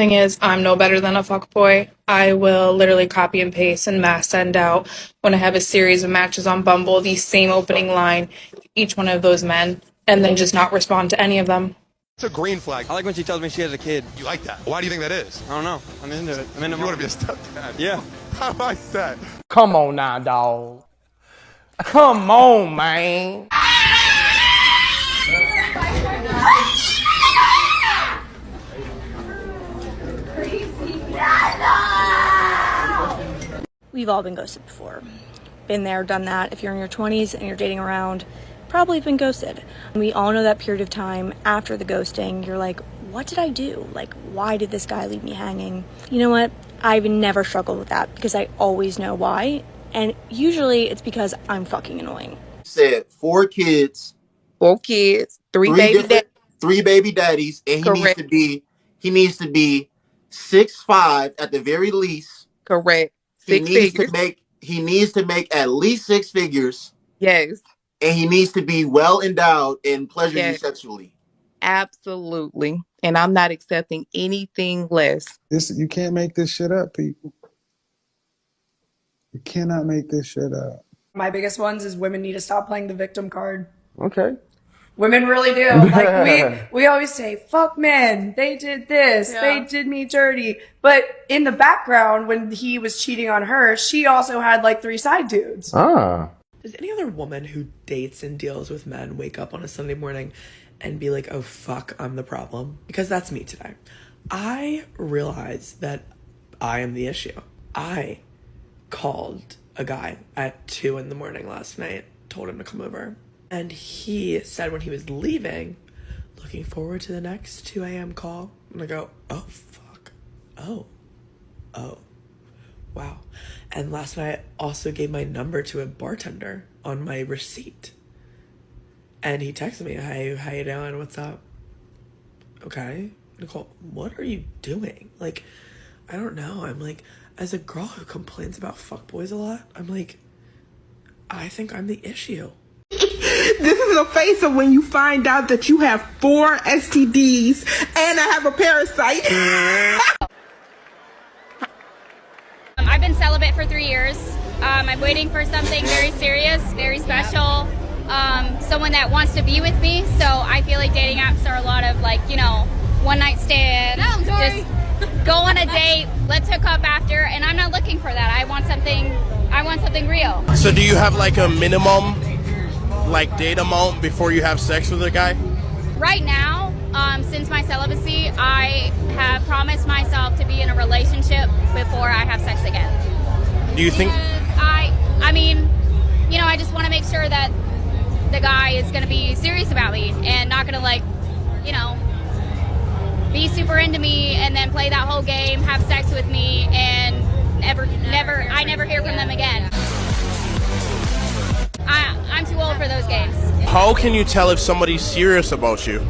Thing is, I'm no better than a fuckboy. I will literally copy and paste and mass send out when I have a series of matches on Bumble, the same opening line, each one of those men, and then just not respond to any of them. It's a green flag. I like when she tells me she has a kid. You like that? Why do you think that is? I don't know. I'm into it. I'm into You want to be a stepdad? Yeah. I like that. Come on now, dog. Come on, man. We've all been ghosted before. Been there, done that. If you're in your 20s and you're dating around, probably been ghosted. We all know that period of time after the ghosting, you're like, what did I do? Like, why did this guy leave me hanging? You know what? I've never struggled with that because I always know why. And usually it's because I'm fucking annoying. Said 4 kids. 4 kids, 3 baby daddies. 3 baby daddies, and he needs to be 6'5" at the very least. Correct. He needs to make at least 6 figures. Yes. And he needs to be well endowed and pleasure you sexually. Absolutely. And I'm not accepting anything less. You can't make this shit up, people. You cannot make this shit up. My biggest ones is women need to stop playing the victim card. Okay. Women really do. Like we always say, fuck men, they did this, they did me dirty. But in the background, when he was cheating on her, she also had like 3 side dudes. Does any other woman who dates and deals with men wake up on a Sunday morning and be like, oh fuck, I'm the problem? Because that's me today. I realize that I am the issue. I called a guy at 2 a.m. last night, told him to come over. And he said when he was leaving, looking forward to the next 2 a.m. call. And I go, oh, fuck. Oh, wow. And last night I also gave my number to a bartender on my receipt. And he texted me, hey, how you doing? What's up? Okay. Nicole, what are you doing? Like, I don't know. I'm like, as a girl who complains about fuckboys a lot, I'm like, I think I'm the issue. This is the face of when you find out that you have 4 STDs and I have a parasite. I've been celibate for 3 years. I'm waiting for something very serious, very special, someone that wants to be with me. So I feel like dating apps are a lot of like, you know, one night stand, just go on a date, let's hook up after, and I'm not looking for that. I want something real. So do you have like a minimum like date amount before you have sex with a guy? Right now, since my celibacy, I have promised myself to be in a relationship before I have sex again. Do you think? I mean, you know, I just want to make sure that the guy is going to be serious about me and not going to like, you know, be super into me and then play that whole game, have sex with me, and I never hear from them again. I'm too old for those games. How can you tell if somebody's serious about you?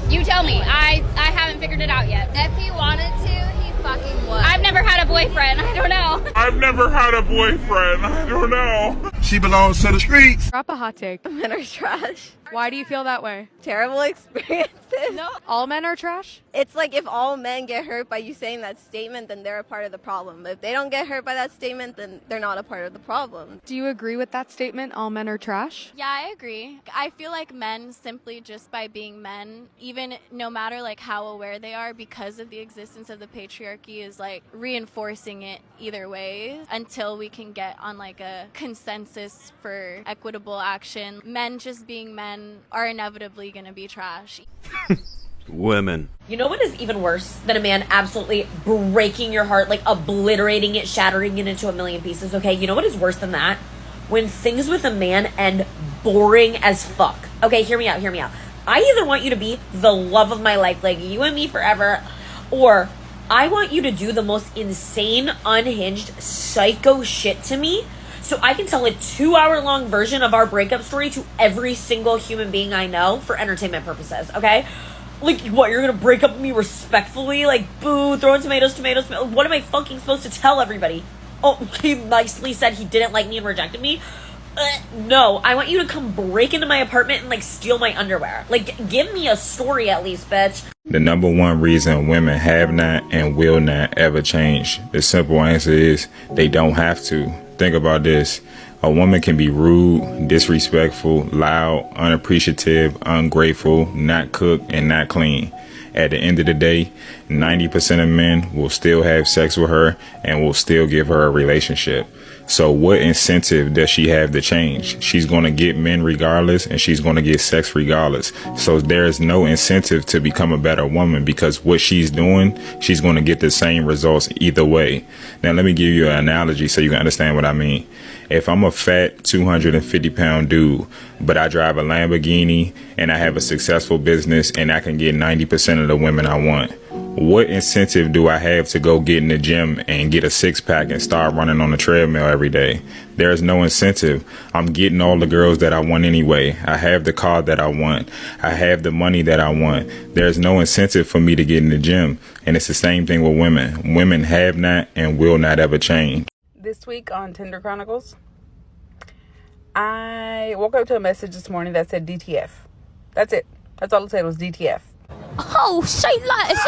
You tell me. I haven't figured it out yet. If he wanted to, he fucking would. I've never had a boyfriend. I don't know. I've never had a boyfriend. I don't know. She belongs to the streets. Drop a hot take. Men are trash. Why do you feel that way? Terrible experiences. No. All men are trash? It's like if all men get hurt by you saying that statement, then they're a part of the problem. If they don't get hurt by that statement, then they're not a part of the problem. Do you agree with that statement, all men are trash? Yeah, I agree. I feel like men simply just by being men, even no matter like how aware they are because of the existence of the patriarchy is like reinforcing it either way until we can get on like a consensus for equitable action. Men just being men are inevitably going to be trash. Women. You know what is even worse than a man absolutely breaking your heart, like obliterating it, shattering it into a million pieces, okay? You know what is worse than that? When things with a man end boring as fuck. Okay, hear me out. I either want you to be the love of my life, like you and me forever, or I want you to do the most insane, unhinged, psycho shit to me so I can tell a 2-hour-long version of our breakup story to every single human being I know for entertainment purposes, okay? Like, what, you're gonna break up with me respectfully? Like, boo, throwing tomatoes. What am I fucking supposed to tell everybody? Oh, he nicely said he didn't like me and rejected me? No, I want you to come break into my apartment and like steal my underwear. Like, give me a story at least, bitch. The number one reason women have not and will not ever change, the simple answer is they don't have to. Think about this. A woman can be rude, disrespectful, loud, unappreciative, ungrateful, not cooked, and not clean. At the end of the day, 90% of men will still have sex with her and will still give her a relationship. So what incentive does she have to change? She's going to get men regardless, and she's going to get sex regardless. So there is no incentive to become a better woman, because what she's doing, she's going to get the same results either way. Now, let me give you an analogy so you can understand what I mean. If I'm a fat 250-pound dude, but I drive a Lamborghini and I have a successful business and I can get 90% of the women I want, what incentive do I have to go get in the gym and get a six-pack and start running on the treadmill every day? There's no incentive. I'm getting all the girls that I want anyway. I have the car that I want. I have the money that I want. There's no incentive for me to get in the gym. And it's the same thing with women. Women have not and will not ever change. This week on Tinder Chronicles, I woke up to a message this morning that said DTF. That's it. That's all it said was DTF. Oh, say less.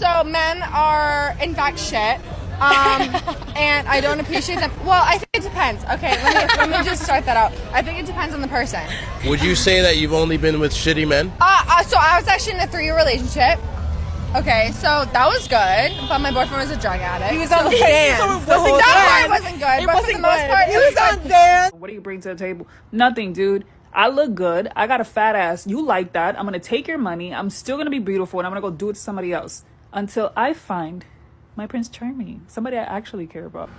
So men are in fact shit, and I don't appreciate them. Well, I think it depends. Okay, let me just start that out. I think it depends on the person. Would you say that you've only been with shitty men? So I was actually in a 3-year relationship. Okay, so that was good, but my boyfriend was a drug addict. He was on the fans. That part wasn't good, but for the most part, he was on fans. What do you bring to the table? Nothing, dude. I look good. I got a fat ass. You like that. I'm going to take your money. I'm still going to be beautiful, and I'm going to go do it to somebody else until I find my Prince Charming, somebody I actually care about.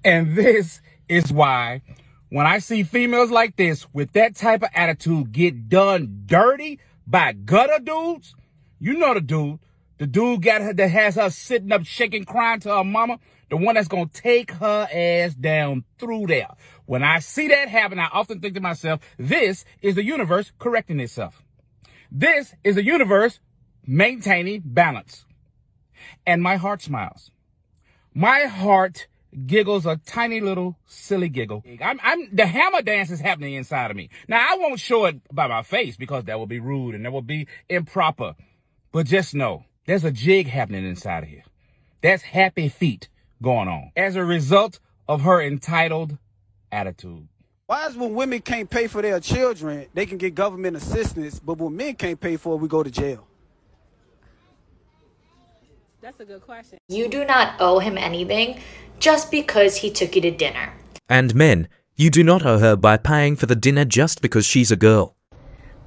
And this is why when I see females like this with that type of attitude get done dirty by gutter dudes, you know the dude. The dude that has her sitting up shaking, crying to her mama, the one that's going to take her ass down through there. When I see that happen, I often think to myself, this is the universe correcting itself. This is the universe maintaining balance. And my heart smiles. My heart giggles a tiny little silly giggle. The hammer dance is happening inside of me. Now, I won't show it by my face because that would be rude and that would be improper. But just know, there's a jig happening inside of here. That's happy feet going on as a result of her entitled attitude. Why is when women can't pay for their children, they can get government assistance, but when men can't pay for it, we go to jail? That's a good question. You do not owe him anything just because he took you to dinner. And men, you do not owe her by paying for the dinner just because she's a girl.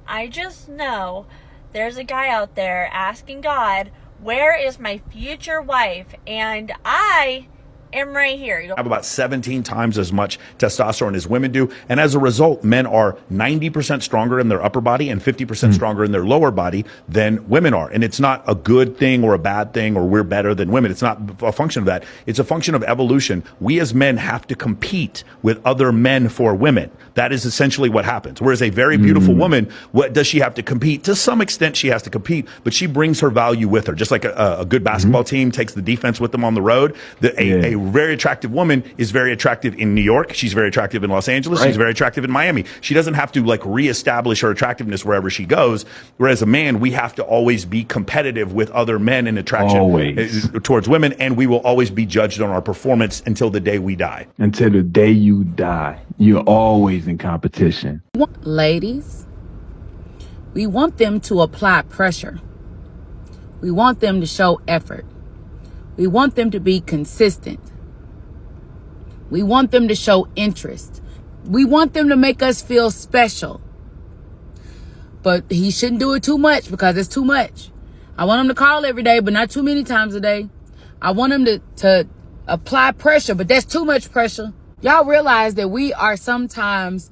I just know there's a guy out there asking God, where is my future wife? And I am right here. Have about 17 times as much testosterone as women do. And as a result, men are 90% stronger in their upper body and 50% stronger in their lower body than women are. And it's not a good thing or a bad thing or we're better than women. It's not a function of that. It's a function of evolution. We as men have to compete with other men for women. That is essentially what happens. Whereas a very beautiful woman, what does she have to compete? To some extent, she has to compete, but she brings her value with her. Just like a good basketball team takes the defense with them on the road. A very attractive woman is very attractive in New York. She's very attractive in Los Angeles. Right. She's very attractive in Miami. She doesn't have to like reestablish her attractiveness wherever she goes. Whereas a man, we have to always be competitive with other men in attraction towards women. And we will always be judged on our performance until the day we die. Until the day you die, you're always in competition. Ladies, we want them to apply pressure. We want them to show effort. We want them to be consistent. We want them to show interest. We want them to make us feel special. But he shouldn't do it too much because it's too much. I want him to call every day, but not too many times a day. I want him to apply pressure, but that's too much pressure. Y'all realize that we are sometimes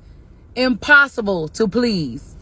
impossible to please.